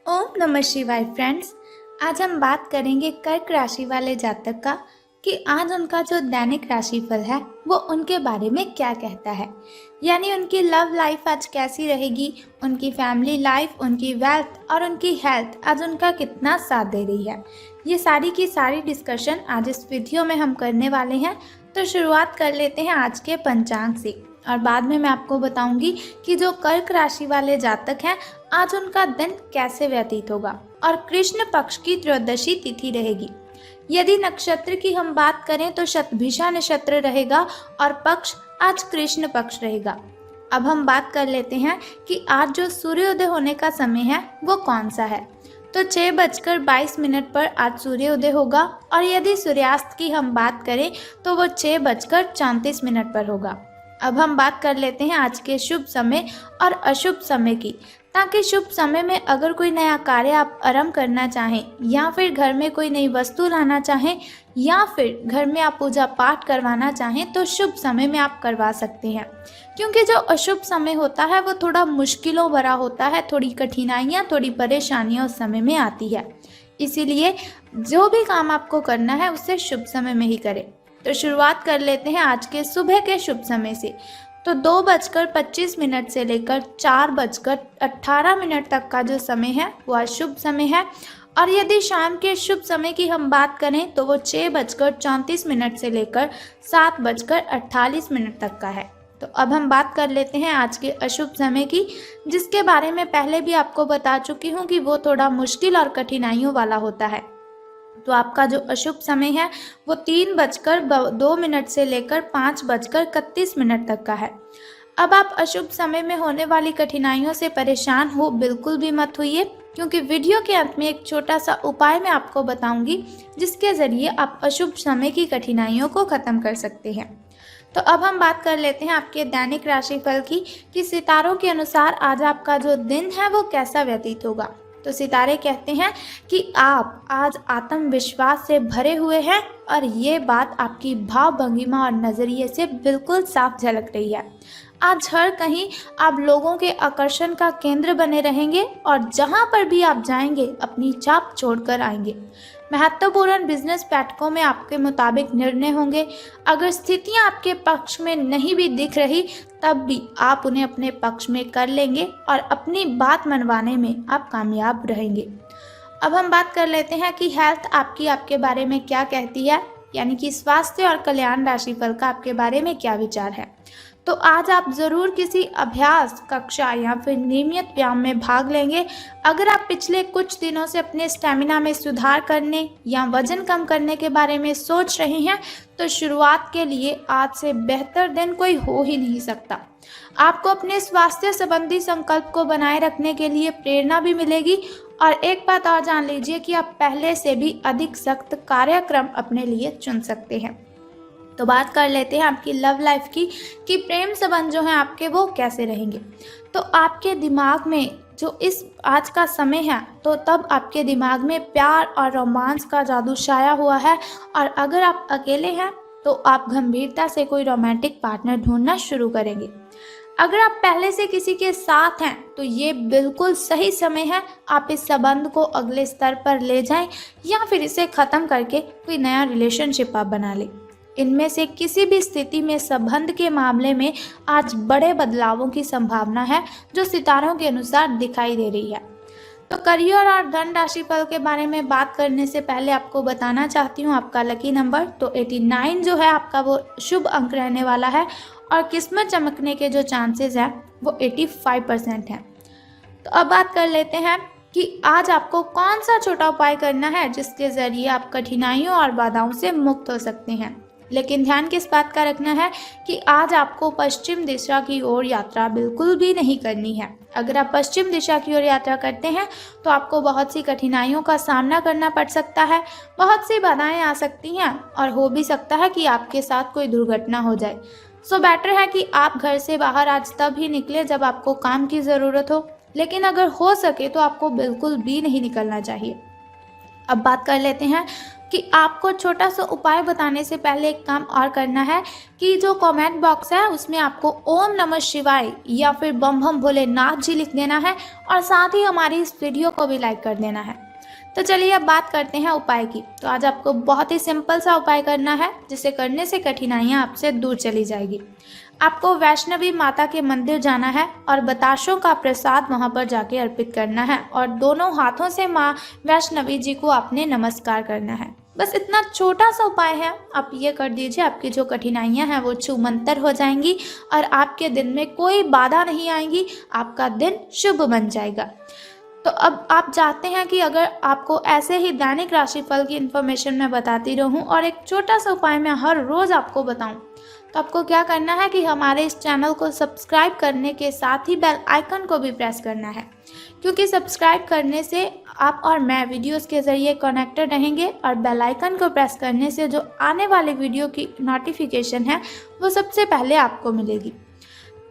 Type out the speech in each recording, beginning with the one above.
ओम नमः शिवाय फ्रेंड्स। आज हम बात करेंगे कर्क राशि वाले जातक का कि आज उनका जो दैनिक राशिफल है वो उनके बारे में क्या कहता है। यानी उनकी लव लाइफ आज कैसी रहेगी, उनकी फैमिली लाइफ, उनकी वेल्थ और उनकी हेल्थ आज उनका कितना साथ दे रही है। ये सारी की सारी डिस्कशन आज इस वीडियो में हम करने वाले हैं। तो शुरुआत कर लेते हैं आज के पंचांग से और बाद में मैं आपको बताऊंगी कि जो कर्क राशि वाले जातक हैं आज उनका दिन कैसे व्यतीत होगा और कृष्ण पक्ष की त्रयोदशी तिथि रहेगी। यदि नक्षत्र की हम बात करें तो शतभिषा नक्षत्र रहेगा और पक्ष आज कृष्ण पक्ष रहेगा। अब हम बात कर लेते हैं कि आज जो सूर्योदय होने का समय है वो कौन सा है। तो 6:22 पर आज सूर्योदय होगा और यदि सूर्यास्त की हम बात करें तो वो 6:34 पर होगा। अब हम बात कर लेते हैं आज के शुभ समय और अशुभ समय की, ताकि शुभ समय में अगर कोई नया कार्य आप आरंभ करना चाहें या फिर घर में कोई नई वस्तु लाना चाहें या फिर घर में आप पूजा पाठ करवाना चाहें तो शुभ समय में आप करवा सकते हैं। क्योंकि जो अशुभ समय होता है वो थोड़ा मुश्किलों भरा होता है, थोड़ी कठिनाइयाँ, थोड़ी परेशानियाँ उस समय में आती है। इसीलिए जो भी काम आपको करना है उसे शुभ समय में ही करें। तो शुरुआत कर लेते हैं आज के सुबह के शुभ समय से। तो 2:25 से लेकर 4:18 तक का जो समय है वह शुभ समय है। और यदि शाम के शुभ समय की हम बात करें तो वो 6:34 से लेकर 7:48 तक का है। तो अब हम बात कर लेते हैं आज के अशुभ समय की, जिसके बारे में पहले भी आपको बता चुकी हूँ कि वो थोड़ा मुश्किल और कठिनाइयों वाला होता है। तो आपका जो अशुभ समय है वो 3:02 से लेकर 5:31 तक का है। अब आप अशुभ समय में होने वाली कठिनाइयों से परेशान हो बिल्कुल भी मत होइए, क्योंकि वीडियो के अंत में एक छोटा सा उपाय मैं आपको बताऊंगी जिसके ज़रिए आप अशुभ समय की कठिनाइयों को ख़त्म कर सकते हैं। तो अब हम बात कर लेते हैं आपके दैनिक राशिफल की कि सितारों के अनुसार आज आपका जो दिन है वो कैसा व्यतीत होगा। तो सितारे कहते हैं कि आप आज आत्मविश्वास से भरे हुए हैं और ये बात आपकी भाव भंगिमा और नज़रिए से बिल्कुल साफ झलक रही है। आज हर कहीं आप लोगों के आकर्षण का केंद्र बने रहेंगे और जहां पर भी आप जाएंगे अपनी छाप छोड़कर आएंगे। महत्वपूर्ण बिजनेस बैठकों में आपके मुताबिक निर्णय होंगे। अगर स्थितियां आपके पक्ष में नहीं भी दिख रही तब भी आप उन्हें अपने पक्ष में कर लेंगे और अपनी बात मनवाने में आप कामयाब रहेंगे। अब हम बात कर लेते हैं कि हेल्थ आपकी आपके बारे में क्या कहती है, यानी कि स्वास्थ्य और कल्याण राशिफल का आपके बारे में क्या विचार है। तो आज आप ज़रूर किसी अभ्यास कक्षा या फिर नियमित व्यायाम में भाग लेंगे। अगर आप पिछले कुछ दिनों से अपने स्टेमिना में सुधार करने या वजन कम करने के बारे में सोच रहे हैं तो शुरुआत के लिए आज से बेहतर दिन कोई हो ही नहीं सकता। आपको अपने स्वास्थ्य संबंधी संकल्प को बनाए रखने के लिए प्रेरणा भी मिलेगी। और एक बात और जान लीजिए कि आप पहले से भी अधिक सख्त कार्यक्रम अपने लिए चुन सकते हैं। तो बात कर लेते हैं आपकी लव लाइफ की कि प्रेम संबंध जो हैं आपके वो कैसे रहेंगे। तो आपके दिमाग में जो इस आज का समय है तो तब आपके दिमाग में प्यार और रोमांस का जादू छाया हुआ है। और अगर आप अकेले हैं तो आप गंभीरता से कोई रोमांटिक पार्टनर ढूंढना शुरू करेंगे। अगर आप पहले से किसी के साथ हैं तो ये बिल्कुल सही समय है, आप इस संबंध को अगले स्तर पर ले जाएं या फिर इसे ख़त्म करके कोई नया रिलेशनशिप आप बना लें। इनमें से किसी भी स्थिति में संबंध के मामले में आज बड़े बदलावों की संभावना है जो सितारों के अनुसार दिखाई दे रही है। तो करियर और धन राशिफल के बारे में बात करने से पहले आपको बताना चाहती हूँ आपका लकी नंबर तो 89 जो है आपका वो शुभ अंक रहने वाला है और किस्मत चमकने के जो चांसेस हैं वो 85% हैं। तो अब बात कर लेते हैं कि आज आपको कौन सा छोटा उपाय करना है जिसके ज़रिए आप कठिनाइयों और बाधाओं से मुक्त हो सकते हैं। लेकिन ध्यान किस बात का रखना है कि आज आपको पश्चिम दिशा की ओर यात्रा बिल्कुल भी नहीं करनी है। अगर आप पश्चिम दिशा की ओर यात्रा करते हैं तो आपको बहुत सी कठिनाइयों का सामना करना पड़ सकता है, बहुत सी बाधाएं आ सकती हैं और हो भी सकता है कि आपके साथ कोई दुर्घटना हो जाए। सो बेटर है कि आप घर से बाहर आज तब ही निकले जब आपको काम की ज़रूरत हो, लेकिन अगर हो सके तो आपको बिल्कुल भी नहीं निकलना चाहिए। अब बात कर लेते हैं कि आपको छोटा सा उपाय बताने से पहले एक काम और करना है कि जो कमेंट बॉक्स है उसमें आपको ओम नमः शिवाय या फिर बम बम भोलेनाथ जी लिख देना है और साथ ही हमारी इस वीडियो को भी लाइक कर देना है। तो चलिए अब बात करते हैं उपाय की। तो आज आपको बहुत ही सिंपल सा उपाय करना है जिसे करने से कठिनाइयाँ आपसे दूर चली जाएगी। आपको वैष्णवी माता के मंदिर जाना है और बताशों का प्रसाद वहां पर जाके अर्पित करना है और दोनों हाथों से माँ वैष्णवी जी को आपने नमस्कार करना है। बस इतना छोटा सा उपाय है, आप ये कर दीजिए, आपकी जो कठिनाइयां हैं वो छूमंतर हो जाएंगी और आपके दिन में कोई बाधा नहीं आएंगी, आपका दिन शुभ बन जाएगा। तो अब आप चाहते हैं कि अगर आपको ऐसे ही दैनिक राशिफल की इन्फॉर्मेशन मैं बताती रहूं और एक छोटा सा उपाय मैं हर रोज़ आपको बताऊं, तो आपको क्या करना है कि हमारे इस चैनल को सब्सक्राइब करने के साथ ही बेल आइकन को भी प्रेस करना है, क्योंकि सब्सक्राइब करने से आप और मैं वीडियोस के ज़रिए कनेक्टेड रहेंगे और बेल आइकन को प्रेस करने से जो आने वाली वीडियो की नोटिफिकेशन है वो सबसे पहले आपको मिलेगी।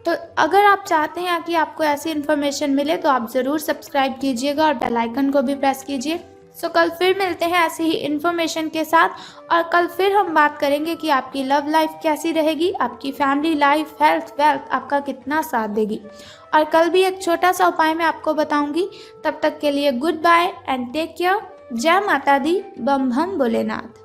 तो अगर आप चाहते हैं कि आपको ऐसी इन्फॉर्मेशन मिले तो आप ज़रूर सब्सक्राइब कीजिएगा और बेल आइकन को भी प्रेस कीजिए। सो कल फिर मिलते हैं ऐसी ही इन्फॉर्मेशन के साथ और कल फिर हम बात करेंगे कि आपकी लव लाइफ कैसी रहेगी, आपकी फैमिली लाइफ, हेल्थ, वेल्थ आपका कितना साथ देगी। और कल भी एक छोटा सा उपाय मैं आपको बताऊंगी। तब तक के लिए good bye and take care. जय माता दी, बम बम भोलेनाथ।